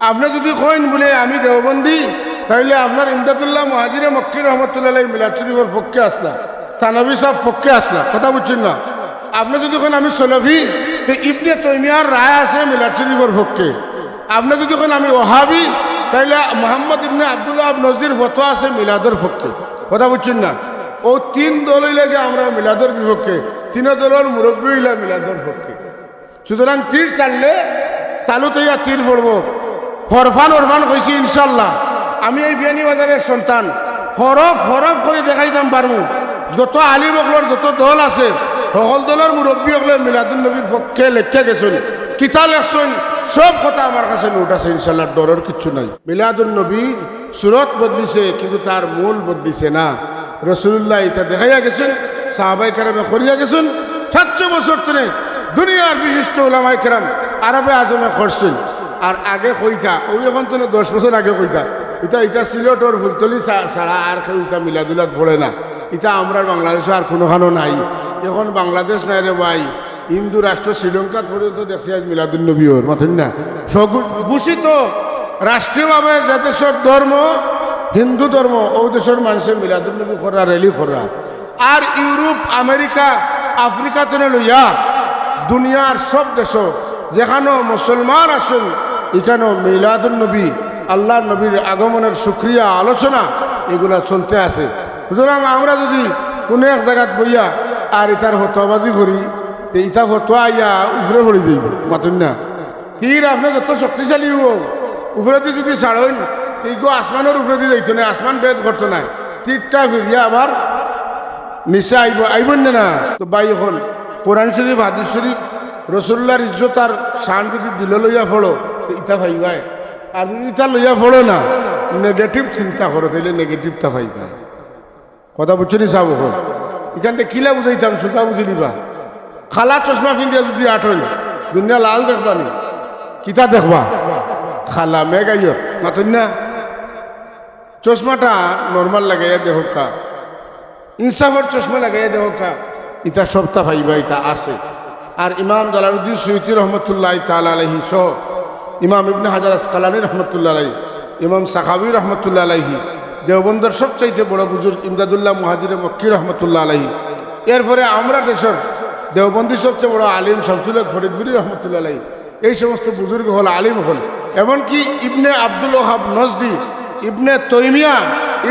আপনি যদি কইন বলে আমি দেওবন্দি, তাহলে আপনার ইমদাদুল্লাহ মুহাজিরে মক্কি রহমতুল্লাহ মিলাদ শরীফের পক্ষে আসলা, তানভী সাহেব পক্ষে আসলা, কথা বুঝছেন না? আপনি যদি কোন আমি সলফি, তো ইবনে তাইমিয়ার রায় আছে মিলাদ শরীফের পক্ষে। আপনি যদি কোন আমি ওহাবি, তাহলে মোহাম্মদ ইবনে আব্দুল্লাহ নজদির ফতোয়া আছে মিলাদের পক্ষে, কথা বুঝছেন না? ও তিন দলই লাগে আমরা মিলাদের বিপক্ষে, তিন দলের মুরব্বী হইলা মিলাদের পক্ষে। সুতরাং তীর চাললে তালুতে তীর পড়বো। হরফান কইছি ইনশাল্লাহ। আমি এই বিয়ানীবাজারের সন্তান, হরফ করে দেখাইতাম পারবো। যত আলিম হকলর যত দল আছে, সকল দলের মুরব্বী হকলে মিলাদুন নবীর পক্ষে লেখা গেছেন, কিতা লেখছেন, সব কথা আমার কাছে নোট আছে ইনশাল্লাহ, ডরের কিচ্ছু নাই। মিলাদুন নবীর সুরত বদলিছে, কিন্তু তার মূল বদলিছে না। রসুল্লাহ এটা দেখাইয়া গেছেন, সাহাবাই কেরামে করিয়া গেছেন। 700 বছর ধরে দুনিয়ার বিশিষ্ট ওলামাই কেরাম আরবে আজমে করছেন। আর আগে কইতা ওই এখন তো 10 বছর আগে কইতা এটা সিলেটর ফুলতলি ছাড়া আর কেউ এটা মিলাদুলাদ পড়ে না। এটা আমরা বাংলাদেশে আর কোনোখানো নাই। এখন বাংলাদেশ নাই রে ভাই, হিন্দু রাষ্ট্র শ্রীলঙ্কা পর্যন্ত দেখছি আজ মিলাদুন নবী ওর মাথেন না। ঘোষিত রাষ্ট্রীয়ভাবে যে দেশের ধর্ম হিন্দু ধর্ম, ও দেশের মানুষের মিলাদুন নবী করা, র্যালি করা। আর ইউরোপ, আমেরিকা, আফ্রিকা থেকে লইয়া দুনিয়ার সব দেশ যেখানে মুসলমান আছেন, এখানেও মিলাদুন নবী, আল্লাহ নবীর আগমনের শুক্রিয়া আলোচনা এগুলা চলতে আছে। সুতরাং আমরা যদি কোনো এক জায়গাত বইয়া আর ইটার হতবাজি করি, ইটা হতোয়া ইয়া উপরে পড়ে যাইব, মাতুন না? তীর আপনার যত শক্তিশালী হোক, উপরেতে যদি ছাড়েন এইগো আসমানের উপরে যাইতো না, আসমান বেদ করতো না, তীরটা ফিরিয়া আবার নিচে আইবেন না। তো বাই হল কোরআন শরীফ, হাদিস শরীফ, রসুল্লাহর ইজ্জত আর শান যদি দিল লইয়া পড়ো, ইটা ভাইবাই। আর যদি ইটা লইয়া পড়ো না, নেগেটিভ চিন্তা করো, তাইলে নেগেটিভটা ভাইবা। কথা বুঝছো নি সাব? এখানটা কিলা বুঝাইতাম, সুতা বুঝে দিবা। খালা চশমা পিন্ধিয়া যদি আঠইন, দুনিয়া লাল দেখবা নি, কিতা দেখবা? খালা মেঘাইয়র মাতুন না। চশমাটা নর্মাল লাগাইয়া দেহকা, ইনসাফর চশমা লাগাইয়া দেহকা, ইটা সপ্তাহ ভাইবা, ইটা আছে। আর ইমাম জালালউদ্দিন সুয়ুতী রহমতুল্লাহ তাআলা আলাইহি সহ ইমাম ইবনে হাজার আসকালানী রহমতুল্লাহ আলাইহি, ইমাম সাখাবী রহমতুল্লাহ আলাইহি, দেওবন্দর সবচাইতে বড় বুজুর্গ ইমদাদুল্লাহ মুহাজিরে মক্কি রহমতুল্লাহ আলাইহি। এরপরে আমরা দেশের দেওবন্দি সবচেয়ে বড় আলিম শামসুল হক ফরিদপুরি রহমতুল্লাহ আলাইহি। এই সমস্ত বুজুর্গ হল, আলিম হল। এমনকি ইবনে আব্দুল ওহাব নজদি, ইবনে তাইমিয়া,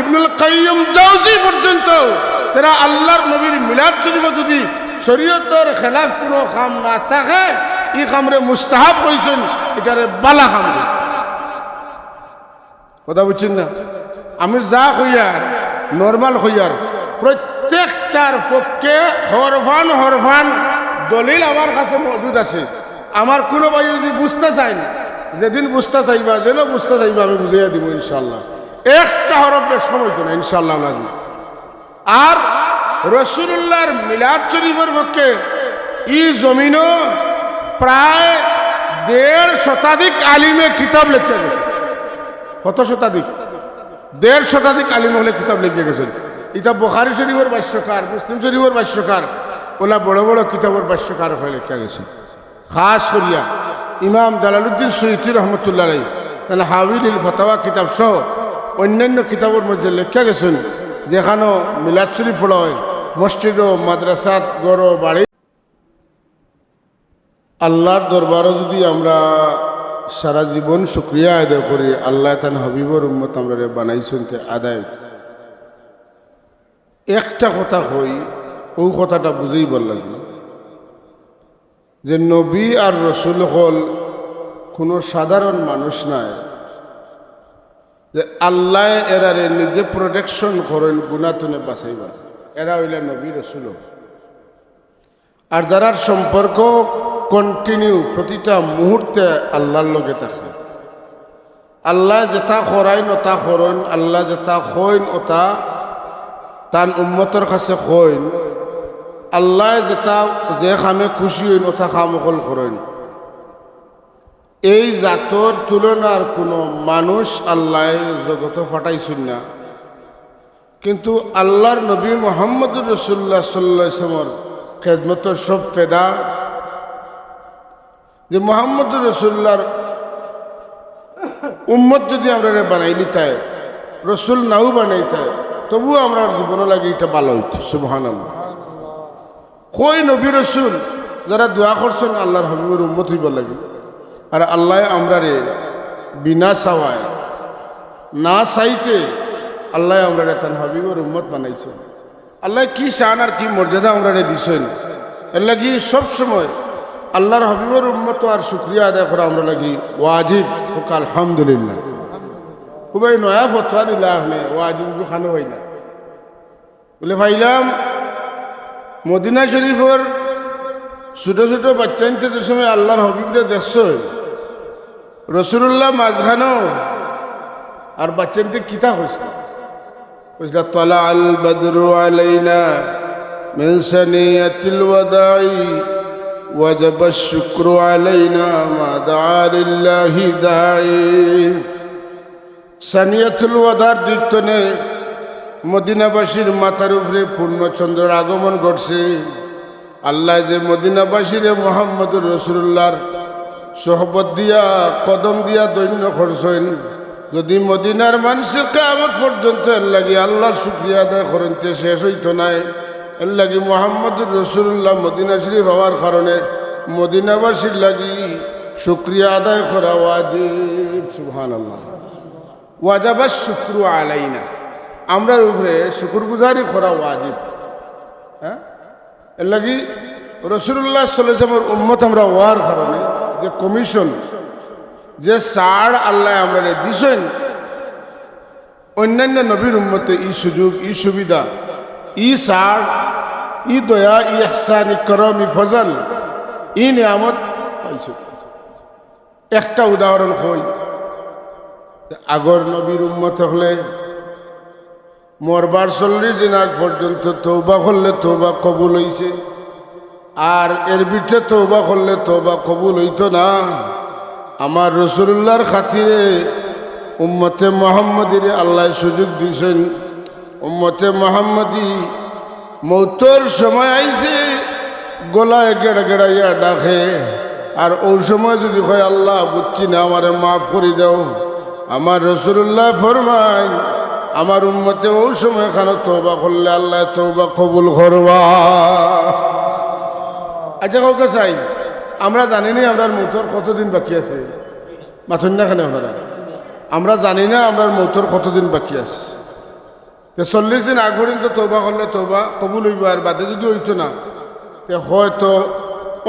ইবনুল কাইয়্যিম জাওজি পর্যন্ত তারা আল্লাহর নবীর মিলাদ শরীফ যদি শরীয়তের খেলাফ কোনো কাম না থাকে, এই কামরে মুস্তাহাব কইছেন, এটারে বালা কাম। কথা বুঝছেন না? আমি যা হইয়ার নর্মাল হইয়ার প্রত্যেকটার পক্ষে হরফান দলিল আমার কাছে মজুদ আছে। আমার কোনো ভাই যদি বুঝতে চাই না, যেদিন বুঝতে চাইবা, যেন বুঝতে চাইবা, আমি বুঝাইয়া দিব ইনশাল্লাহ। একটা হরফের সময় তো না ইনশাল্লাহ লাগবে। আর রসুল্লাহর মিলাদ শরীফের পক্ষে এই জমিনও প্রায় 1.5 শতাধিক আলিমে কিতাব লিখতে গেছে। কত শতাধিক? 1.5 শতাধিক আলিম হলে কিতাব লিখে গেছেন। এটা বুখারী শরীফের ভাষ্যকার, মুসলিম শরীফের ভাষ্যকার, ওলা বড় বড় কিতাবের ভাষ্যকার হয়ে লেখা গেছে। খাস করিয়া ইমাম জালালউদ্দিন সুয়ুতী রহমতুল্লাহ আলাইহি তাহলে হাওয়াইল ফতাওয়া কিতাব সহ অন্যান্য কিতাবের মধ্যে লেখা গেছেন, যেখানেও মিলাদ শরীফ পড়া হয় মসজিদ ও মাদ্রাসাত, গড় বাড়ি। আল্লাহর দরবারও যদি আমরা সারা জীবন শুকরিয়া আদায় করি, আল্লাহ তান হাবিবর উম্মত আমরা বানাইছেন আদায়। একটা কথা কই, ও কথাটা বুঝেই ভাল লাগবে যে নবী আর রসুল হল কোনো সাধারণ মানুষ নাই, যে আল্লাহ এরারে নিজে প্রোটেকশন করেন, গুনাতুনে বাঁচাইবার। এরা হইলে নবী রসুল। আর যারার সম্পর্ক কন্টিনিউ প্রতিটা মুহূর্তে আল্লাহর লগে থাকে। আল্লাহ যেটা করাইন ওটা করেন, আল্লাহ যেটা কইন ওটা তান উম্মতের কাছে কইন, আল্লাহ যেটা যে খামে খুশি হইন ওটা খামকল করেন। এই জাতর তুলনার কোনো মানুষ আল্লাহ জগতে ফাটাইছেন না। কিন্তু আল্লাহর নবী মুহাম্মদুর রাসূলুল্লাহ সাল্লাল্লাহু আলাইহি ওয়াসাল্লামের খেদমতের সব পেদা, যে মুহাম্মদুর রাসূলুল্লাহর উম্মত যদি আমরা বানাইলি তাই রসুল নাও বানাইতায় তবুও আমরা জীবন লাগে এটা ভালো হইতো সুবহানাল্লাহ। কই নবী রসুল যারা দোয়া করছেন আল্লাহর হাবিবের উম্মত হইবার লাগে, আর আল্লাহ আমরা রে বিনা চাওয়ায় না চাইতে আল্লাহ আমরা রে তার হাবিবের উম্মত বানাইছেন। আল্লাহ কি শান আর কি মর্যাদা আমরা রে দিছেন, এর লাগি সবসময় আল্লাহর হাবিবের উম্মত আর শুক্রিয়া আদায় করা আমরা লাগি ওয়াজিব হোক আলহামদুলিল্লাহ। খুবই নয়া ফতোয়া দিলা আপনি ওয়াজিব খানো হয় না বলে ভাইলাম মদিনা শরীফের ছোট ছোট বাচ্চা নিতে যে সময় আল্লাহর হাবিবরে দেখছ রসুল্লাহ মাঝখানো আর বাচ্চা নিতে কিতা হয়েছিল বুঝলা তলা আল বদরু আলাইনা মিন সানিয়াতিল ওয়াদাই ওয়াজাব আশ-শুকরু আলাইনা মা দাআ লিল্লাহি দাঈ। সানিয়াতুল ওয়াদার দিকতনে মদিনাবাসীর মাথার উপরে পূর্ণচন্দ্রের আগমন ঘটছে। আল্লাহ যে মদিনাবাসীরে মুহাম্মদুর রাসূলুল্লাহর সোহবত দিয়া কদম দিয়া দৈন্য করছেন, যদি মদিনার মানুষের কিয়ামত পর্যন্ত এর লাগি আল্লাহর শুকরিয়া আদায় করতে শেষ হইতো নাই। এর লাগি মুহাম্মদুর রাসূলুল্লাহ মদিনা শরীফ হওয়ার কারণে মদিনাবাসীর লাগি শুকরিয়া আদায় করা ওয়াজিব সুবহানাল্লাহ। ওয়াজাবা শুকরু আলাইনা, আমরার উপরে শুকরগুজারি করা ওয়াজিব। হ্যাঁ, এর লাগি রাসূলুল্লাহ সাল্লাল্লাহু আলাইহি ওয়াসাল্লামের উম্মত আমরা হওয়ার কারণে যে কমিশন যে ছাড় আল্লাহ আমরা দিছেন অন্যান্য নবীর উম্মতে ই সুযোগ ই সুবিধা ই ছাড় ই দয়া ই ইহসান ই করম ই ফজল ই নিয়ামত পাইছে। একটা উদাহরণ হই, আগর নবীর উম্মত হলে মরবার 40 দিন আগ পর্যন্ত তওবা করলে তওবা কবুল হইছে, আর এর ভিতরে তওবা করলে তওবা কবুল হইতো না। আমার রাসূলুল্লাহর খাতিরে উম্মতে মুহাম্মদীরে আল্লাহ সুযোগ দিয়েছেন। উম্মতে মুহাম্মদী মৌতর সময় আইছে গলায় গেড়া গেড়াইয়া ডাকে, আর ওই সময় যদি কয় আল্লাহ বুঝছি না আমারে মাফ করে দাও, আমার রাসূলুল্লাহ ফরমায় আমার উম্মতে ওই সময় খানো তওবা করলে আল্লাহ তওবা কবুল করবা। আচ্ছা কাউকে চাই আমরা জানি না আমরা মৌতর কতদিন বাকি আছে, মাথুন না খানে আপনারা আমরা জানি না আমরা মৌতর কতদিন বাকি আছে। 40 দিন আগ পর্যন্ত তওবা করলে তওবা কবুল হইব, আর বাদে যদি হইতো না তে হয়তো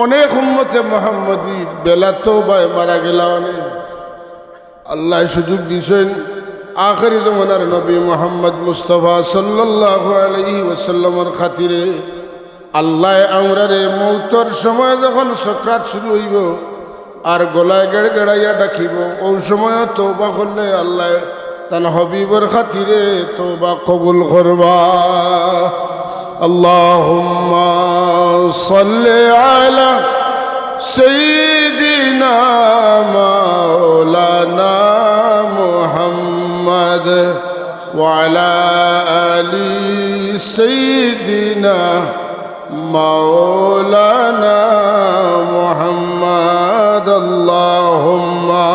অনেক উম্মতে মুহাম্মদী বেলা তওবায় মারা গেলা। অনেক আল্লাহ সুযোগ দিয়েছেন আখেরি জমানার নবী মুহাম্মদ মুস্তাফা সাল্লাল্লাহু আলাইহি ওয়াসাল্লামের খাতিরে আল্লাহ আমরারে মৌতর সময় যখন সকরাত শুরু হইব আর গলায় গেড় গেড়াইয়া ডাকিব, ওই সময় তওবা করলে আল্লাহ তার হাবিবের খাতিরে তওবা কবুল করবা। আল্লাহুম্মা সাল্লি আলা সাইয়্যিদিনা মাওলানা মুহাম্মদ ওয়া আলা আলি সাইয়্যিদিনা মাওলানা মুহাম্মদ। আল্লাহুম্মা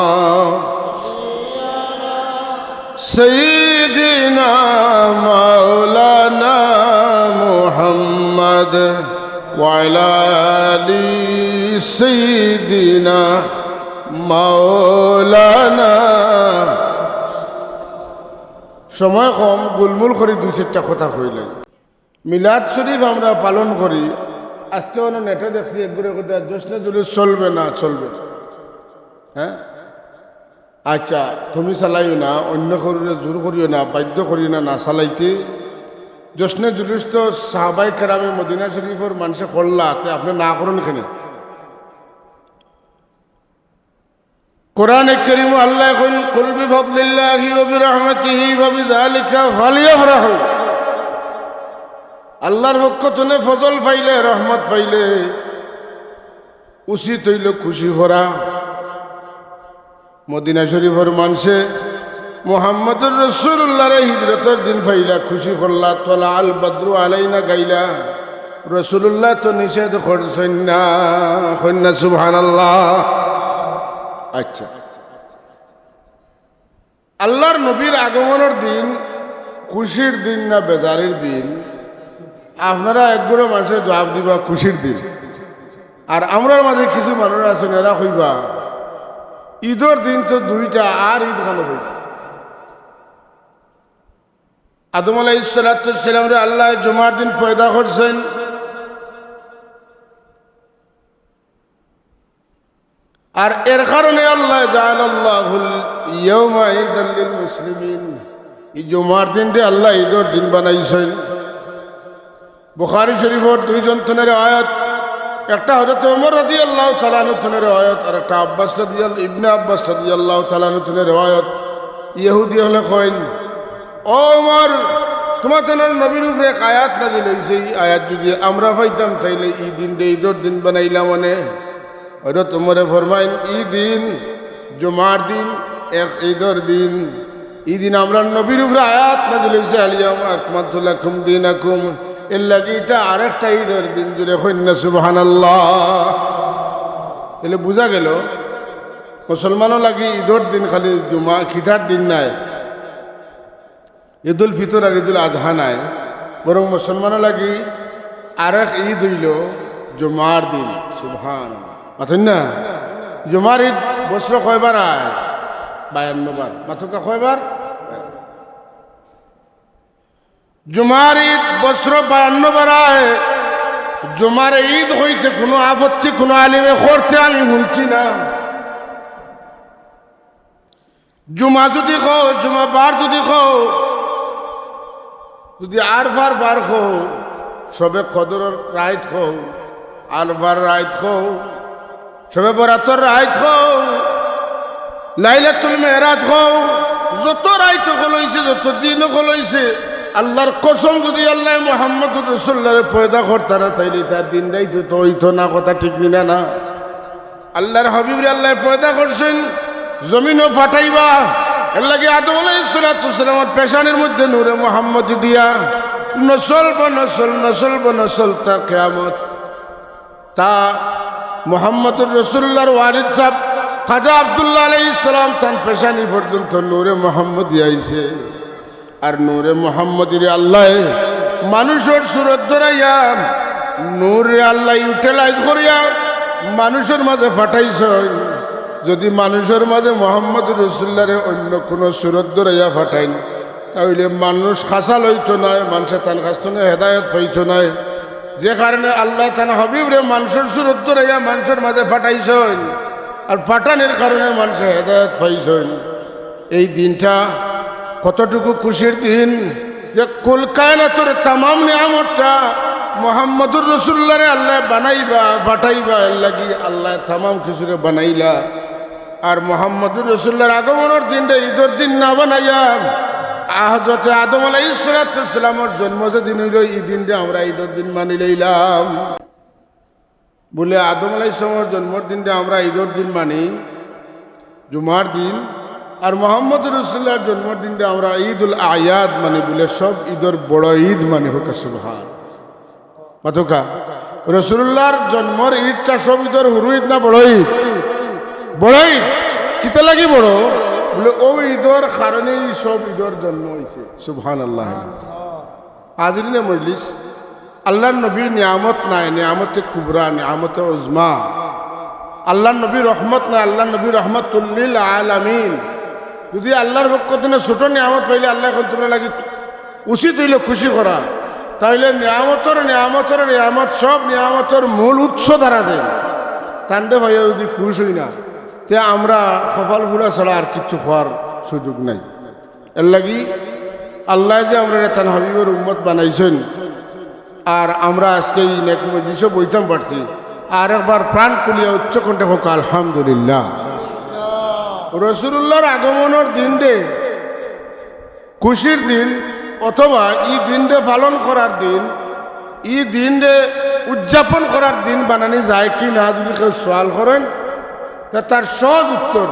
সাইয়্যিদিনা মাওলানা মুহাম্মদ ওয়া আলা আলি সাইয়্যিদিনা মাওলানা। সময় কম, গুলমুল করে 2-4টা কথা কইলে। মিলাদ শরীফ আমরা পালন করি, আজকে অনেক নেটে দেখছি একগুলো কথা জোসনে জুলুস চলবে না চলবে। হ্যাঁ আচ্ছা, তুমি চালাইও না, অন্য করিও জোর করিও না, বাধ্য করিও না না চালাইতে। জোসনে জুলুস তো সাহাবায়ে কেরামে মদিনা শরীফের মানুষে করলা, তে আপনি না করুন এখানে। কোরআনে কারীম আল্লাহ কইন কুল বিফাদলিল্লাহি ওয়া বিরহমাতিহি ওয়া বিযালিকা ফালিয়াফরাহু। আল্লাহর পক্ষ থেকে ফজল পাইলে রহমত পাইলে উচিত হইল খুশি করা। মদিনা শরীফের মানুষে মুহাম্মদুর রাসূলুল্লাহর হিজরতের দিন পাইলা খুশি করলা, তলা আল বদরু আলাইনা গাইলা। রাসূলুল্লাহ তো নিষেধ করছেন না, কন্যা সুবহানাল্লাহ। আচ্ছা আল্লাহর নবীর আগমনের দিন খুশির দিন না বেজারের দিন? আপনারা একগুলো মানুষের জবাব দিবা খুশির দিন। আর আমরার মাঝে কিছু মানুষ আছেন এরা কইবা ঈদের দিন তো দুইটা, আর ঈদ ভালো হইবা। আদম আলাইহিস সালাম রে আল্লাহ জুমার দিন পয়দা করছেন। আর এর কারণে আল্লাহ জাআলাল্লাহুল ইয়াওমা ঈদাল লিল মুসলিমিন, এই জুমার দিনটি আল্লাহ ঈদের দিন বানাইছেন। বুখারী শরীফের দুইজন তনের আয়াত, একটা হযরত ওমর রাদিয়াল্লাহু তাআলা আনহু তনের আয়াত, আর একটা ইবনে আব্বাস রাদিয়াল্লাহু তাআলা আনহু তনের আয়াত। ইহুদি হলে কইন, ও ওমর, তোমার তনের নবীর উপরে এক আয়াত নাযিল হইছে, এই আয়াত যদি আমরা পাইতাম তাইলে এই দিনটা ঈদের দিন বানাইলাম। মানে হযরত ওমরে ফরমাইন, এই দিন জুমার দিন এক ঈদের দিন, এই দিন আমরা নবীর উপরে আয়াত নাযিল হইছে আল-ইয়াওমা আকমালতু লাকুম দীনাকুম, এর লাগি এটা আরেকটা ঈদের দিন। জুড়ে কন্যা সুবহানাল্লাহ। তাহলে বোঝা গেল মুসলমানও লাগি ঈদের দিন খালি জুমা খিতার দিন নাই, ঈদুল ফিতর আর ঈদুল আজহা নাই, বরং মুসলমানও লাগি আরেক ঈদ হইল জুমার দিন। সুবহান মাথুন না, জুমার ঈদ বছর কয়বার আয়? 52 বার। মাথুকা কয়বার? জুমার ঈদ বছর 52 বার আয়। জুমার ঈদ হইতে কোনো আপত্তি কোনো আলিমে করতে আমি শুনছি না। জুমা যদি কও, জুমা বার যদি কও, যদি আরবার বার কও, সবে কদরের রাইত কও, আরবার রাইত কও, সবে বরাতর রাইত কও, লাইলাতুল মেরাজ কও, যত রাইত হইছে, যত দিন হইছে, আল্লাহর কসম যদি আল্লাহ মুহাম্মদুর রাসূলুল্লাহরে পয়দা করতারা তাইলে তার দিন রাইত তো হইতো না। কথা ঠিক নিনা না? আল্লাহর হাবিবরে আল্লাহ পয়দা করছেন, জমিনও ফাটাইবা। এর লাগে আদম আলাইহিস সালামের পেশানের মধ্যে নূরে মুহাম্মদ দিয়া নসল বনসল নসল বনসল তা কিয়ামত, তা মুহাম্মদুর রাসূলুল্লাহর ওয়ারিদ সাহেব খাজা আব্দুল্লাহ আলাইহিস সালাম তার পেশানি পর্যন্ত নূরে মুহাম্মদ আইছে। আর নূরে মুহাম্মদের আল্লাহ মানুষের সুরত ধরাইয়া নূরে আল্লাহ ইউটিলাইজ করিয়া মানুষের মাঝে ফাটাইছ। যদি মানুষের মাঝে মুহাম্মদুর রাসূলুল্লাহরে অন্য কোনো সুরত ধরাইয়া ফাটাইন তাহলে মানুষ খাসা লইতো নয়, মানুষের তান কাছ থেকে হেদায়ত পাইত নয়। যে কারণে আল্লাহ তান হাবিবরে মানুষের সুরত ধরাইয়া মানুষের মাঝে ফাটাইছেন, আর ফাটানোর কারণে মানুষের হেদায়ত পাইছেন। এই দিনটা কতটুকু খুশির দিন যে কুল কায়নাতের তামাম নিয়ামতটা মুহাম্মদুর রাসূলুল্লাহরে আল্লাহ বানাইবা ফাটাইবা, এর লাগি আল্লাহ তামাম কিছুরে বানাইলা। আর মুহাম্মদুর রাসূলুল্লাহর আগমনের দিনটা ঈদের দিন না বানাইয়া হযরত আদম আলাইহিস সালামের জন্মদিন হইল এই দিনটা আমরা ঈদের দিন মানি লইলাম বলে আদম আলাইহিস সালামের জন্মদিনটা আমরা ঈদের দিন মানি, জুমার দিন। আর মুহাম্মদুর রাসূলুল্লাহর জন্মদিনটা আমরা ঈদুল আয়াদ মানে বলে সব ঈদের বড় ঈদ মানে হোক। সুবহান মাতুকা রাসূলুল্লাহর জন্মের ঈদটা সব ঈদের হুরু ঈদ না বড় ঈদ? বড় ঈদ। কিতা লাগি বড়? বলে ও ঈদের কারণেই সব ঈদের জন্ম হয়েছে। সুবহানাল্লাহ। হাজিরিনে মজলিস, আল্লাহর নবীর নিয়ামত নাই, নিয়ামতে কুবরা, নিয়ামতে উজমা। আল্লাহর নবীর রহমত নাই, আল্লাহর নবীর রহমাতুল লিল আলামিন। যদি আল্লাহর পক্ষ থেকে ছোট নিয়ামত পাইলে আল্লাহ এখন তোমরা লাগি উচিত হইল খুশি করা, তাইলে নিয়ামতের নিয়ামতের নিয়ামত সব নিয়ামতের মূল উৎস দ্বারা দেয়। তান্ডে ভাইয়া যদি খুশ হই না তে আমরা কপাল ফুলা ছাড়া আর কিছু খাওয়ার সুযোগ নাই। এর লাগি আল্লাহ যে আমরা তান হাবিবের উম্মত বানাইছেন, আর আমরা আজকে এই নেক মজলিসে বইতাম পারছি। আর একবার প্রাণ খুলিয়া উচ্চ কণ্ঠে হোক আলহামদুলিল্লাহ। রাসূলুল্লাহর আগমনের দিন রে খুশির দিন, অথবা এই দিনটা পালন করার দিন, এই দিনটা উদযাপন করার দিন বানানি যায় কি না যদি কেউ সওয়াল করেন তা তার সহজ উত্তর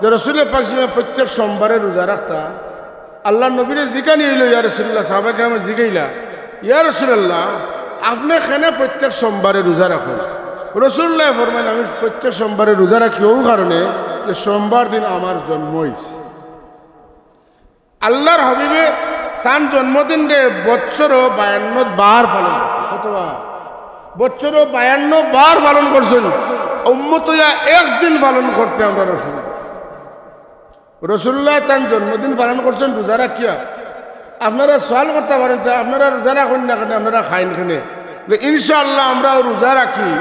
যে রাসূল পাক প্রত্যেক সোমবারে রোজা রাখতা। আল্লাহ নবীরে জিজ্ঞানি হইল, ইয়া রাসূলুল্লাহ, সাহাবায়ে কেরাম জিজ্ঞাইলা, ইয়া রাসূলুল্লাহ আপনি কেন প্রত্যেক সোমবারে রোজা রাখেন? রাসূলুল্লাহ ফরমাইন, আমি প্রত্যেক সোমবারে রোজা রাখি ও কারণে যে সোমবার দিন আমার জন্ম হয়েছে। আল্লাহর হাবিবে তার জন্মদিন রে বছর 52 বার পালন কতবার বছর 52 বার পালন করছেন উম্মত হইয়া একদিন পালন করতে আমরা রসুল্লাহ তার জন্মদিন পালন করছেন রোজা রাখিয়া আপনারা সওয়াল করতে পারেন যে আপনারা রোজা রাখুন না কেন আপনারা খাইন কেনে ইনশাআল্লাহ আমরা রোজা রাখি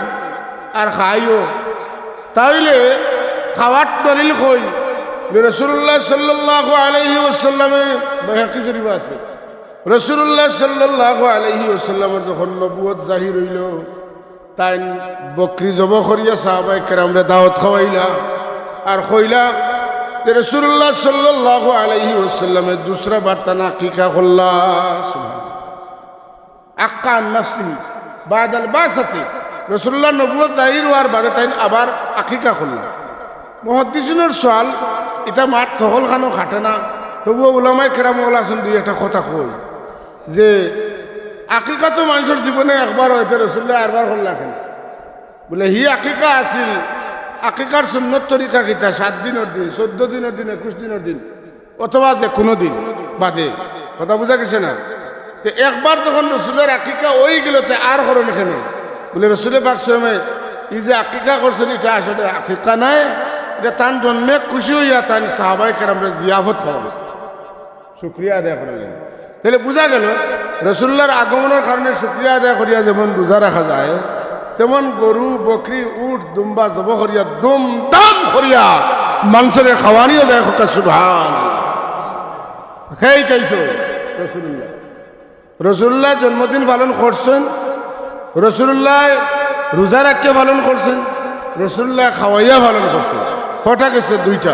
আর খাইও তাইলে খাওয়ার দলিল কই রসুল্লাহ সাল্লাল্লাহু আলাইহি ওয়াসাল্লামে বাইহাকি শরীফ আছে রসুল্লাহ সাল্লাল্লাহু আলাইহি ওয়াসাল্লামের যখন নবুয়ত জাহির হইল তাই বকরি জব করিয়া সাহাবাই কেরামরে দাওয়াত খাওয়াইলা আর কইলা যে রসুল্লাহ সাল্লাল্লাহু আলাইহি ওয়াসাল্লামের দুসরা বার্তা না আকিকা করলা আক্কা নাসি বাদাল বাসাতে রসুল্লাহ নবুয়ত জাহির হওয়ার বাদে তাই আবার আকিকা করলা মুহাদ্দিসিনের সওয়াল এটা মাঠ তহল খানো খাটে না তবুও উলামাই কেরাম আছেন দুই একটা কথা কই যে আকিকা তো মানুষের জীবনে একবার হইতে রসুল্লাহ একবার করলা কেন বলে হি আকিকা আসিল আকিকার সুন্নত তরিকা কিতা 7 দিনের দিন 14 দিনের দিন 21 দিনের দিন অথবা যে কোনো দিন বাদে কথা বুঝা গেছে না তো একবার তখন রসুলের আকিকা ওই গেলতে আর করেন এখানে বলে রসুলের পাক সময় এই যে আকিকা করছেন এটা আসলে আকিকা নাই এটা তার জন্মে খুশি হইয়া তার সাহাবাই কেরামরা জিয়াফত খাওয়াবে শুক্রিয়া আদায় করলেন তাহলে বোঝা গেল রসুল্লাহর আগমনের কারণে শুক্রিয়া আদায় করিয়া যেমন রোজা রাখা যায় তেমন গরু বকরি উট দুম্বা জব করিয়া দুম দাম করিয়া মানুষের খাওয়ানিও দেয় সুবহান সেই কাইছো রসুল্লাহ রসুল্লাহ জন্মদিন পালন করছেন রসুল্লাহ রোজা রাখিয়া পালন করছেন রসুল্লাহ খাওয়াইয়া পালন করছেন কটা গেছে দুইটা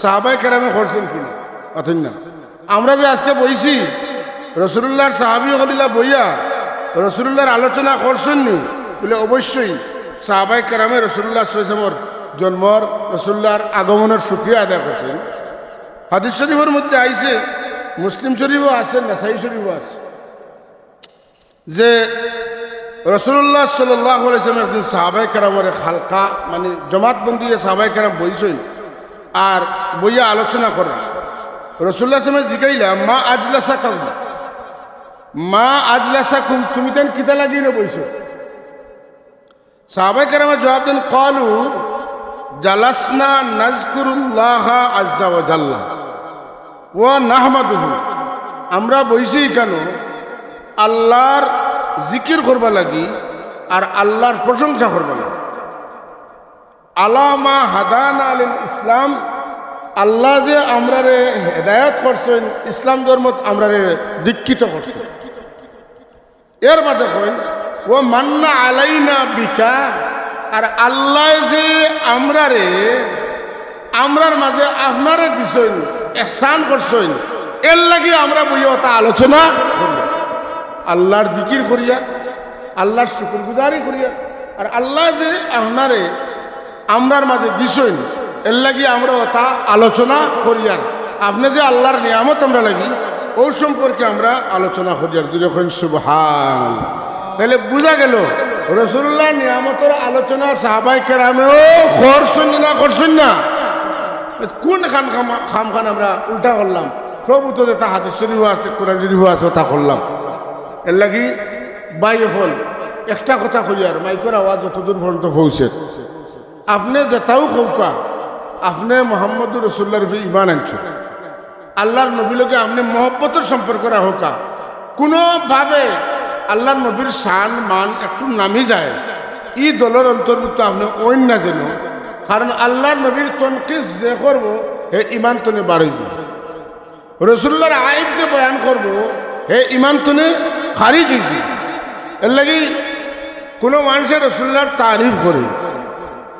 সাহাবাই কেরামে করছেন কিনা অথেন না আমরা যে আজকে বইছি রসুল্লাহর সাহাবি হলিলা বইয়া রসুল্লাহর আলোচনা করছেন নি বলে অবশ্যই সাহাবাই কেরামে রসুল্লাহ সাল্লাল্লাহু জন্মর রসুল্লাহর আগমনের শুকরিয়া আদায় করছেন হাদিস শরীফের মধ্যে আইছে মুসলিম শরীফও আছে নাসাই শরীফও আছে যে রসুল্লাহ সাল্লাল্লাহু আলাইহি ওয়াসাল্লাম একদিন সাহাবাই কেরামের হালকা মানে জমাতবন্দি সাহাবাই কেরাম বইছেন আর বইয়া আলোচনা করেন রসুল্লাহ সাল্লাল্লাহু আলাইহি জিগাইলা মা আজলাসা কুম তুমি তেন কিতা লাগিয়ে না বইছো সাহাবাই কেরামের জবাব দেন ক্বালু জালাসনা নাযকুরুল্লাহ আযজা ওয়া জাল্লা ওয়া নাহমাদুহু আমরা বইছি কেন আল্লাহর জিকির করবা লাগি আর আল্লাহর প্রশংসা করবা লাগি আলামা হাদানা লিল ইসলাম আল্লাহ যে আমরারে হেদায়েত করছেন ইসলাম ধর্ম আমরারে দীক্ষিত করছেন এর বাদে কই ও মান্না আলাইনা বিকা আর আল্লাহ যে আমরার মাঝে আপনারে দিছেন ইহসান করছেন এর লাগি আমরা বইয়া তা আলোচনা করব আল্লাহর জিকির করিয়া আল্লাহর শুকরগুজারি করিয়া আর আল্লাহ যে আপনারে আমরার মাঝে দিছেন এর লাগি আমরা তা আলোচনা করিয়ার আপনি যে আল্লাহর নিয়ামত আমরা লাগি ওই সম্পর্কে আমরা আলোচনা করিয়ার যখন সুবহান তাহলে বোঝা গেল রসুল্লাহ নিয়ামতের আলোচনা সাহাবাই কেরামেও করছেন না করছেন না কোন খান আমরা উল্টা করলাম সব উত্তরে তা হাদিস শরীফ আছে কোরআন শরীফ আছে তা করলাম এর লাগি বাই হল একটা কথা কই আর মাইকের আওয়াজ যতদূর পর্যন্ত পৌঁছে আপনি যেটাও খৌকা আপনি মোহাম্মদুর রসুল্লাহর উপরে ইমান আনছেন আল্লাহর নবীলকে আপনি মহব্বতের সম্পর্ক রাখা কোনোভাবে আল্লাহর নবীর শান মান একটু নামি যায় ই দলের অন্তর্ভুক্ত আপনি অন্য না যেন কারণ আল্লাহর নবীর তনকিস যে করব হে ইমান তনে বাড়ইব রসুল্লাহর আইব যে বয়ান করব হে ইমান তনে হারি যাইব এর লাগি কোনো মানুষের রসুল্লাহর তারিফ করে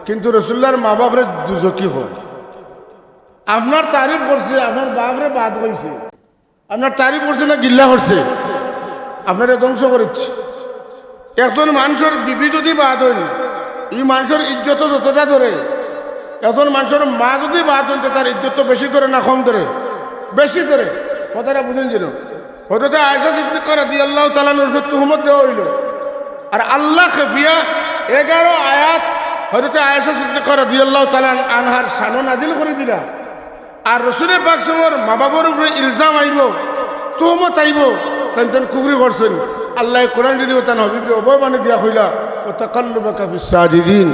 কিন্তু রসুল্লাহর মা বাপরে দুজকি হয় আপনার তারিফ করছে আপনার বাপরে বাদ হয়েছে আপনার তারিফ করছে না গিল্লা করছে আপনারা ধ্বংস করেছে একজন মানুষের বিবি যদি বাদ হইল এই মানুষের ইজ্জত যতটা ধরে একজন মানুষের মা যদি বাদ হইতে তার ইজ্জত বেশি ধরে না কম ধরে বেশি ধরে কথাটা বুঝেন যেন হয়তো আয়েশা সিদ্দিকা রাদিয়াল্লাহু তাআলা নূর তুহমত দেওয়া হইল আর আল্লাহ খেপিয়া 11 আয়াত হযরত আয়েশা সিদ্দিকা রাদিয়াল্লাহু তাআলা আনহার শান নাজিল করে দিলা আর রসুলে পাক সমর মা বাবার উপরে ইলজাম আইব তোহমত আইব তেন কুফরি করছেন আল্লাহ কোরআন যদি তান হবিবরে অভয় বানিয়ে দিয়া হইলা ও তাকাল্লুবাকা ফিস সাজিদিন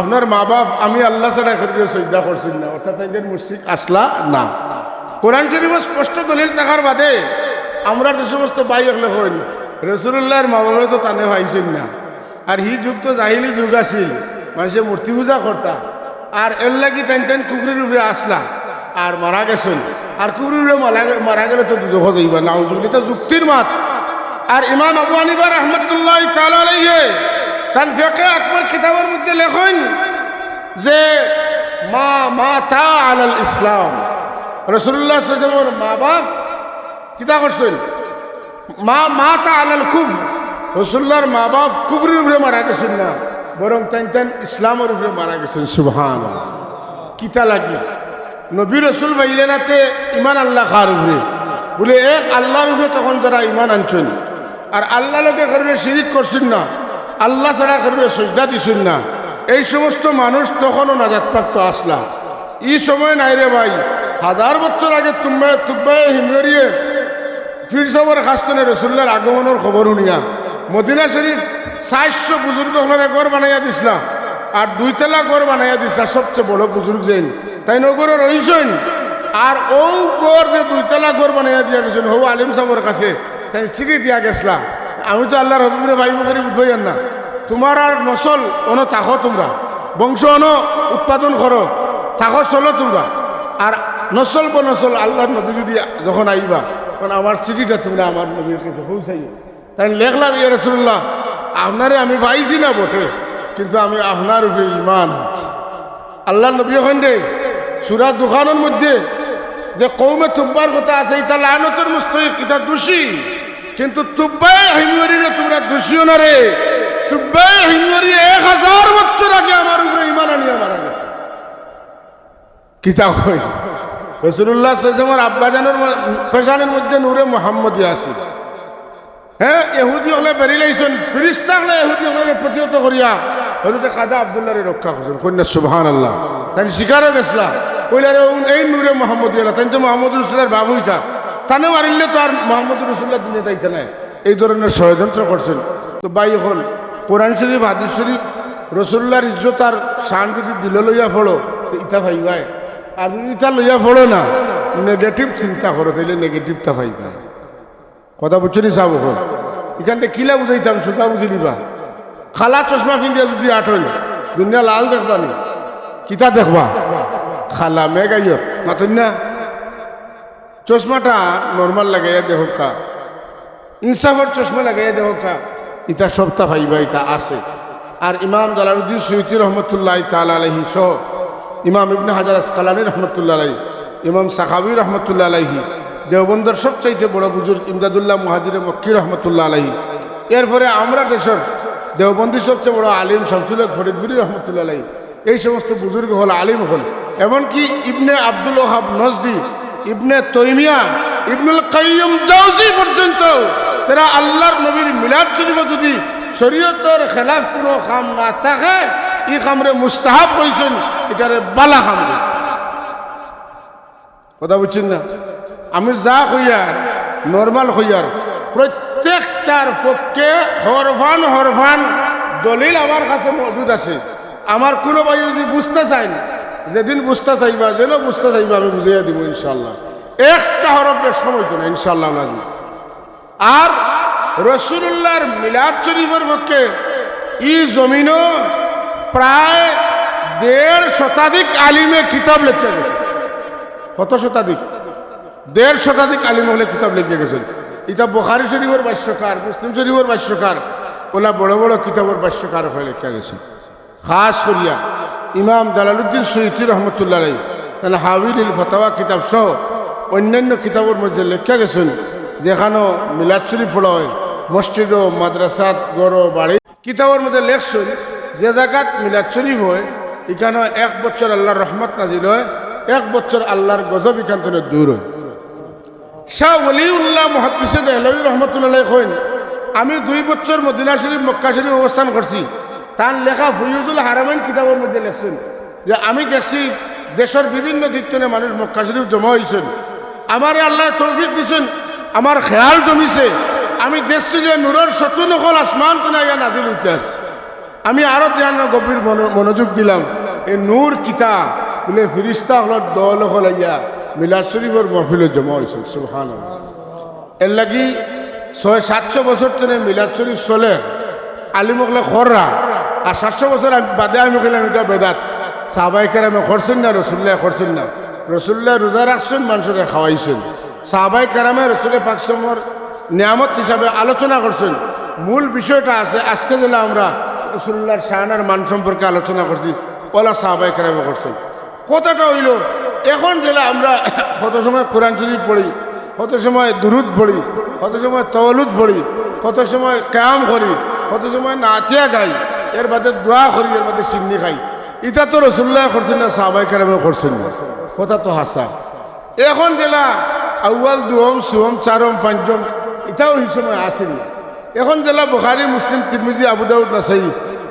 আপনার মা বাপ আমি আল্লাহ ছাড়া এখানে সজ্জা করছেন না অর্থাৎ তাইদের মুশরিক আসলা না কোরআন শরীফ স্পষ্ট দলিল থাকার বাদে আমরা যে সমস্ত ভাই এগুলো হইন রসুল্লাহর মা বাবা তো তানে পাইছেন না আর হি যুগ তো জাহিলি যুগ আছিল মানুষে মূর্তি পূজা করতা আর এর লাগি তেন কুকুরের উপরে আসলা আর মারা গেছেন আর কুকুরের উপরে মারা গেলে তো দুঃখ যাইবা না তো যুক্তির মাত আর ইমাম আবু হানিফা রাহমাতুল্লাহ তাআলা আলাইহি তান ফিকহে আকবর কিতাবের মধ্যে লেখেন যে মা মাতা আলাল ইসলাম রাসূলুল্লাহ সাল্লাল্লাহু আলাইহি ওয়াসাল্লামের মা বাপ কিতা করছেন মা মাতা আলাল কুফর রাসূলুল্লাহর মা বাপ কুফরের উপরে মারা গেছেন না বরং তেন ইসলামের উপরে মারা গেছেন সুবহানাল্লাহ কিতা লাগি নবী রসুল ভাইলেনাতে ইমান আল্লাহ খার উপরে বলে এক আল্লাহর উপরে তখন যারা ইমান আনছেন আর আল্লাহ লোকে করবে শিরিক করছেন না আল্লাহ ছাড়া করবে সজদা দিছেন না এই সমস্ত মানুষ তখনও নাজাতপ্রাপ্ত আসলা এই সময় নাই রে ভাই 1000 বছর আগে তুব্বায় হিমরিয়ে ফির সবর খাস্তনে রসুল্লাহর আগমনের খবর শুনিয়া মদিনা শরীফ 400 বুজুর্গ হলরে ঘর বানাইয়া দিছিলা আর 2 তলা ঘর বানাইয়া দিছিলা সবচেয়ে বড় বুজুর্গ যেন তাই নগরে রইছেন আর ও ঘর যে 2 তলা ঘর বানাইয়া দিয়া গেছেন হো আলিম সাহেবের কাছে তাই চিঠি দিয়া গেছলা আমি তো আল্লাহর হবিবরে ভাই করে বুঝবাই না তোমার আর নসল অন তাকো তোমরা বংশ অন উৎপাদন করো তাকো চলো তোমরা আর নসল বনসল আল্লাহর নবী যদি যখন আইবা তখন আমার চিঠিটা তোমরা আমার নবীর কাছে পৌঁছাইও তাই লেখলা ইয়া রাসূলুল্লাহ আপনারে আমি পাইছি না বটে কিন্তু আমি আপনার উপরে ঈমান আল্লাহর নবী হন রে সূরা দুখানের মধ্যে যে কওমে তুব্বার কথা আছে এটা লানতের মুস্তাহিক এটা দোষী কিন্তু তুব্বায়ে হিমরিরে তোমরা দোষীও না রে তুব্বায়ে হিমরি 1000 বছর আগে আমার উপরে ঈমান আনিয়া মারা গেছে কিতা কই রাসূলুল্লাহ সাল্লাল্লাহু আলাইহি ওয়াসাল্লাম আব্বাজানের পেশানের মধ্যে নূরে মুহাম্মদী আছে হ্যাঁ ইহুদি হলে বেরিলাইছেন ফেরেশতা হলে ইহুদি হলে প্রতিহত করিয়া হযরত কাদা আব্দুল্লাহরে রক্ষা করছেন কন্যা সুবহানাল্লাহ তাই শিকারে গেছলা কইলারে এই নূরে মুহাম্মদী আল্লাহ তাই তো মুহাম্মদ রাসূলের বাবু হইতা তানে মারিলে তো আর মুহাম্মদ রাসূলুল্লাহ দুনিয়া তাইতে নাই এই ধরনের ষড়যন্ত্র করছেন তো ভাই হল কোরআন শরীফ হাদিস শরীফ রাসূলুল্লাহর ইজ্জত আর শান যদি দিল লইয়া পড়ো ইতা ভাই ভাই আর ইটা লইয়া পড়ো না নেগেটিভ চিন্তা করো তাইলে নেগেটিভটা ভাই ভাই কথা বুঝছো নি সাহেব এখন এখানটা কিলা বুঝাইতাম সুতা বুঝে দিবা খালা চশমা কিনতে যদি আঠল দুনিয়া লাল দেখবা নি কিতা দেখবা খালা মেগাইয় মাতুন না চশমাটা নর্মাল লাগাইয়া দেহ কা ইনসাফের চশমা লাগাইয়া দেহ কা ইটা সপ্তাহ ভাইবা ইটা আছে আর ইমাম জালালউদ্দিন সুয়ুতী রহমতুল্লাহ তাআলা আলাইহি সহ ইমাম ইবনে হাজার আসকালানী রহমতুল্লাহ আলাইহি ইমাম সাখাবী রহমতুল্লাহ আলাইহি দেওবন্দর সবচাইতে বড় বুজুর্গ ইমদাদুল্লাহ মুহাজিরে মক্কি রহমতুল্লাহ আলাইহি এরপরে আমরা দেশের দেওবন্দির সবচেয়ে বড় আলিম শামসুল হক ফরিদপুরি রহমতুল্লাহ আলাইহি এই সমস্ত বুজুর্গ হল আলিম হল এমনকি ইবনে আব্দুল ওহাব নজদি ইবনে তৈমিয়া ইবনুল কাইয়্যিম জাওজি পর্যন্ত তারা আল্লাহর নবীর মিলাদ শরীফ যদি শরীয়তের খেলাফ কোনো কাম না থাকে এই কামরে মুস্তাহাব কইছেন এটারে বালা কাম কথা বুঝছেন না আমি যা কইয়ার নর্মাল কইয়ার প্রত্যেকটার পক্ষে হরফান দলিল আমার কাছে মজুদ আছে আমার কোনো ভাই যদি বুঝতে চাই না যেদিন বুঝতে চাইবা যেন বুঝতে চাইবা আমি বুঝাইয়া দিব ইনশাল্লাহ একটা হরফের সময় তো না ইনশাল্লাহ আর রাসূলুল্লাহর মিলাদ শরীফের পক্ষে ই জমিনও প্রায় 1.5 শতাধিক আলিমে কিতাব লিখতে গেছে কত শতাধিক 1.5 শতাধিক আলিম হলে কিতাব লিখে গেছেন এটা বুখারী শরীফের ভাষ্যকার মুসলিম শরীফের ভাষ্যকার ওলা বড় বড় কিতাবের ভাষ্যকার হয়ে লেখা গেছে খাস করিয়া ইমাম জালালউদ্দিন সুয়ুতী রহমতুল্লাহ আলাইহি তাহলে হাবিলিল ফতাওয়া কিতাব সহ অন্যান্য কিতাবের মধ্যে লেখা গেছেন যেখানেও মিলাদ শরীফ পড়া হয় মসজিদ ও মাদ্রাসাত গড় বাড়ি কিতাবের মধ্যে লেখছেন যে জায়গাত মিলাদ শরীফ হয় এখানেও 1 বছর আল্লাহর রহমত নাজিল হয় 1 বছর আল্লাহর গজব এখান থেকে দূর হয় শাহ ওলিউল্লাহ মুহাদ্দিস দেহলভী রহমতুল্লাহ কইন আমি 2 বছর মদিনা শরীফ মক্কা শরীফ অবস্থান করছি তার লেখা ফুয়ুজুল হারামাইন কিতাবের মধ্যে লেখছেন যে আমি দেখছি দেশের বিভিন্ন দিক থেকে মানুষ মক্কা শরীফ জমা হয়েছেন। আমারে আল্লাহ তৌফিক দিচ্ছেন, আমার খেয়াল জমিছে, আমি দেখছি যে নূরের শত্রু নকল আসমান তুনা ইয়া নাজিল ইতিহাস। আমি আরো ধ্যান গভীর মনোযোগ দিলাম, এই নূর কিতা বলে ফিরিস্তা হল দল হল ইয়া মিলাদ শরীফের মহফিলে জমা হয়েছে। সুবহানাল্লাহ। এর লাগি 600-700 বছর থেকে মিলাদ শরীফ চলে, আলিমকলে খররা, আর 700 বছর বাদে আমি কইলাম এটা বেদাত। সাহাবায়ে কেরামে করছেন না, রসুল্লাহ করছেন না। রসুল্লাহ রোজা রাখছেন, মানুষের খাওয়াইছেন। সাহাবায়ে কেরামে রসুলের পাকসমর নিয়ামত হিসাবে আলোচনা করছেন। মূল বিষয়টা আছে আজকে যেটা আমরা রসুল্লাহর শাহানার মান সম্পর্কে আলোচনা করছি, ওলা সাহাবায়ে কেরামে করছেন। কথাটা হইল এখন যেটা আমরা কত সময় কোরআন শরীফ পড়ি, কত সময় দুরুদ পড়ি, কত সময় তওয়ালুদ পড়ি, কত সময় কায়াম করি, কত সময় নাতিয়া গাই, এর বাদে দোয়া করি, এর বাদে সিন্নি খাই। এটা তো রসুল্লাহ করছেন না, সাহাবায়ে কেরামে করছেন না। কথা তো হাসা। এখন জেলা আউয়াল দুহম সুহম চারম পাঁচম এটাও এই সময় আসেন না। এখন জেলা বুখারী মুসলিম তিরমিজি আবু দাউদ নাসাই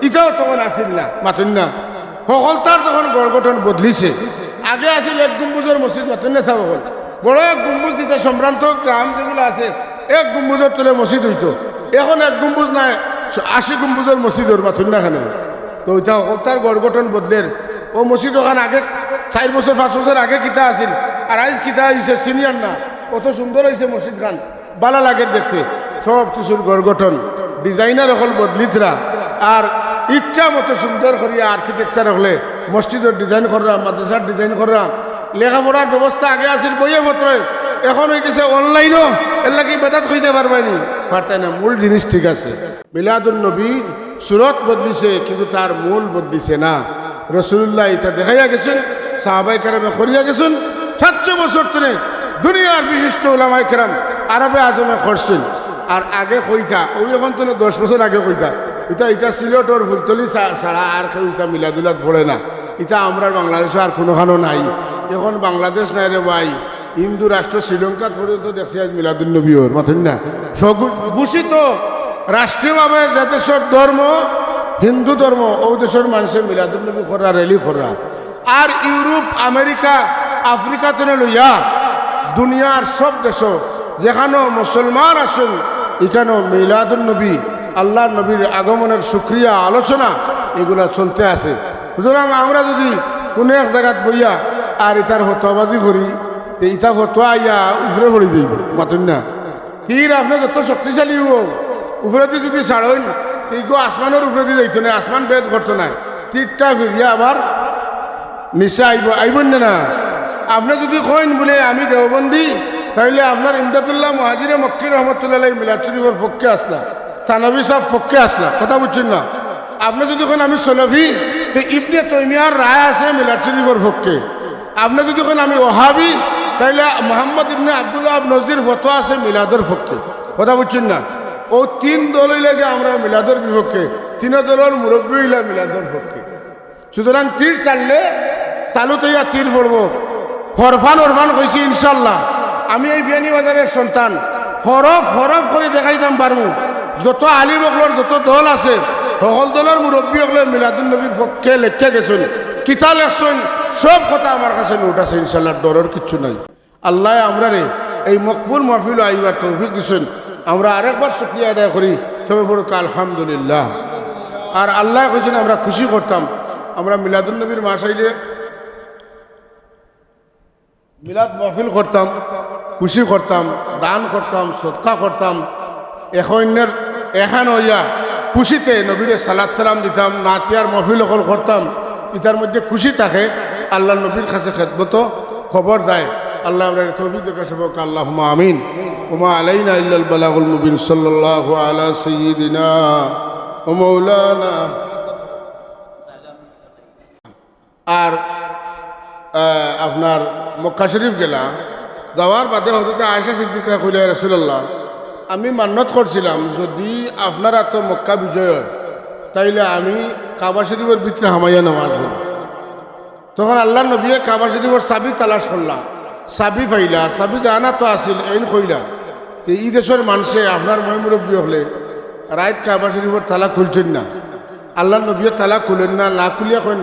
এটাও তখন আসেন না, মাতেন না। সকলতার তখন গড় গঠন বদলিছে। আগে আছিল এক গম্বুজের মসজিদ, মাতেন না চাব বড় এক গম্বুজ দিতে সম্ভ্রান্ত গ্রাম যেগুলো আছে এক গম্বুজের তলে মসজিদ হইতো। এখন এক গম্বুজ নাই, 80 গম্বুজের মসজিদর, মাতেন না খানে। তো ওইটা সকলতার গড় গঠন বদলের। ও মসজিদ ওখানে আগে 4 বছর 5 বছর আগে কিতা আছিল, আর আজ কিতা হয়েছে সিনিয়র না। কত সুন্দর হয়েছে মসজিদ খান, বালা লাগে দেখতে। সব কিছুর গড় গঠন ডিজাইনার হল বদলিতরা, আর ইচ্ছা মতো সুন্দর করিয়া আর্কিটেকচার হলে মসজিদের ডিজাইন করলাম, মাদ্রাসার ডিজাইন করলাম। লেখাপড়ার ব্যবস্থা আগে আছিল বইয়ে পত্র, এখন হয়ে গেছে অনলাইনও। এর লাগে বেদাত হইতে পারবানি, পারতাই না। মূল জিনিস ঠিক আছে। মিলাদুন নবীর সুরত বদলিছে, কিন্তু তার মূল বদলিছে না। রসুল্লাহ এটা দেখাইয়া গেছেন, সাহাবায়ে কেরামে করিয়া গেছেন। 700 বছর ধরে দুনিয়ার বিশিষ্ট উলামায়ে কেরাম আরবে আজমে করছেন। আর আগে কইতা ওই এখন তো 10 বছর আগে কইতা এটা সিলেটর ফুলতলি ছাড়া আর কেউ এটা মিলাদুলাদ পড়ে না। এটা আমরা বাংলাদেশে আর কোনোখানো নাই। এখন বাংলাদেশ নাই রে ভাই, হিন্দু রাষ্ট্র শ্রীলঙ্কা পর্যন্ত দেখছি আজ মিলাদুন নবী ওর মাথেন না। ঘোষিত রাষ্ট্রীয়ভাবে যে দেশের ধর্ম হিন্দু ধর্ম, ও দেশের মানুষের মিলাদুন নবী করা, র্যালি করা। আর ইউরোপ, আমেরিকা, আফ্রিকা থেকে লইয়া দুনিয়ার সব দেশ যেখানেও মুসলমান আছেন, এখানেও মিলাদুন নবী, আল্লাহ নবীর আগমনের শুকরিয়া আলোচনা এগুলা চলতে আছে। সুতরাং আমরা যদি কোনো এক জায়গাত বইয়া আর এটার হতবাজি করি, ইটা হতোয়া ইয়া উপরে পড়ে যাইব, মাতুন না। তীর আপনার যত শক্তিশালী হোক, উপরেতে যদি ছাড়েন এইগো আসমানের উপরে যাইতো না, আসমান বেদ করতো না। তীরটা ফিরিয়া আবার নিচে আইবেন না। আপনি যদি কইন বলে আমি দেওবন্দি, তাহলে আপনার ইমদাদুল্লাহ মুহাজিরে মক্কি রহমতুল্লাহ মিলাদ শরীফের পক্ষে আসলা, তানভী সাহেব পক্ষে আসলা। কথা বুঝছেন না? আপনি যদি কোন আমি সলভি, তো ইবনে তাইমিয়ার রায় আছে মিলাদ শরীফের পক্ষে। আপনি যদি কোন আমি ওহাবি, তাহলে মোহাম্মদ ইবনে আব্দুল্লাহ নজদির ফতোয়া আছে মিলাদের পক্ষে। কথা বুঝছেন না? ও 3 দল লাগে আমরা মিলাদের বিপক্ষে, 3 দলের মুরব্বী হইলা মিলাদের পক্ষে। সুতরাং তীর চাললে তালুতে ইয়া তীর পড়বো। হরফান কইছি ইনশাল্লাহ। আমি এই বিয়ানীবাজারের সন্তান, হরফ করে দেখাইতাম পারবো। যত আলিম হকলর যত দল আছে, সকল দলের মুরব্বী হকলে মিলাদুন নবীর পক্ষে লেখা গেছেন, কিতা লেখছেন, সব কথা আমার কাছে নোট আছে ইনশাল্লাহ। ডরের কিচ্ছু নাই। আল্লাহ আমরা রে এই মকবুল মাহফিল আইবার তৌফিক দিচ্ছেন। আমরা আরেকবার শুকরিয়া আদায় করি, সবাই বড় আলহামদুলিল্লাহ। আর আল্লাহ কইছেন আমরা খুশি করতাম, আমরা মিলাদুন নবীর মাস আইলে মিলাদ মাহফিল করতাম, খুশি করতাম, দান করতাম, সদকা করতাম। এখন হইয়া খুশিতে নবীরে সালাত সালাম দিতাম, নাতিয়ার মাহফিল অকল করতাম। ইতার মধ্যে খুশি থাকে, আল্লাহ নবীর কাছে খেদমত খবর দেয়। আল্লাহ আমরা তৌফিক দেখা সবক আল্লাহুম্মা আমিন। ওমা আলাইনা ইল্লাল বালাগুল মুবিন। সাল্লাল্লাহু আলা সাইয়্যিদিনা ওয়া মাওলানা। আর আপনার মক্কা শরীফ গেলা যাওয়ার বাদে হজরত আয়েশা সিদ্দিকা কইলা, রাসূলুল্লাহ আমি মান্নত করছিলাম যদি আপনারা তো মক্কা বিজয় হয়, তাইলে আমি কাবা শরীফের ভিতরে হামাইয়া নামাজ পড়ব। তখন আল্লাহ নবী কাবা শরীফের চাবি তালাশ করলাম, চাবি পাইলা, চাবি জানা তো আসিল। এই কইলা এই দেশের মানুষে আপনার মুরব্বী হলে রাইত কাবা শরীফের তালা খুলছেন না। আল্লাহ নবী তালা খুলেন না, না খুলিয়া কইন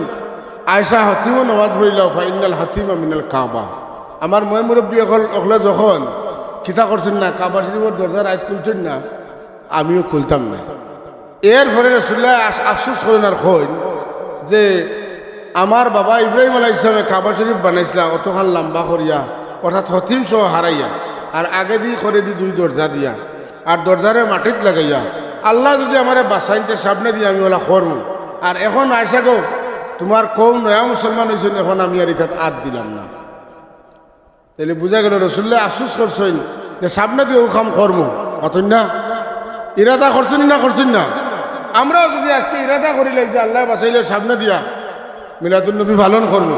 আয়সা হাতিমও নামাজ পড়িলাও ফাইনাল হাতিমা মিনাল কাবা। আমার মই মুরব্বী অকলে যখন খিতা করছেন না কাবা শরীফের দরজার আয়াত খুলছেন না, আমিও খুলতাম না। এরপরে রসুল্লাহ আফসোস করেন আর কইন যে আমার বাবা ইব্রাহিম আলাইহিস সালামে কাবা শরীফ বানাইছিলা অতখান লম্বা করিয়া, অর্থাৎ হতিম সহ হারাইয়া, আর আগে দিয়ে করে দি দুই দরজা দিয়া, আর দরজারে মাটিত লাগাইয়া। আল্লাহ যদি আমার বাসাইনতে সামনে দিয়ে আমি ওলা করবো। আর এখন আয়সা গো তোমার কৌ নয়া মুসলমান হয়েছেন, এখন আমি আর এটাত আদ দিলাম না। তাহলে বুঝা গেল রসুল্লাহ আফসোস করছেন যে সামনে দিয়ে ও কাম করবো, অতন না ইরাদা করছেন না করছেন না। আমরাও যদি আজকে ইরাদা করিলে যে আল্লাহ বাসাইলে সামনে দিয়া মিলাদুন নবী পালন করবো।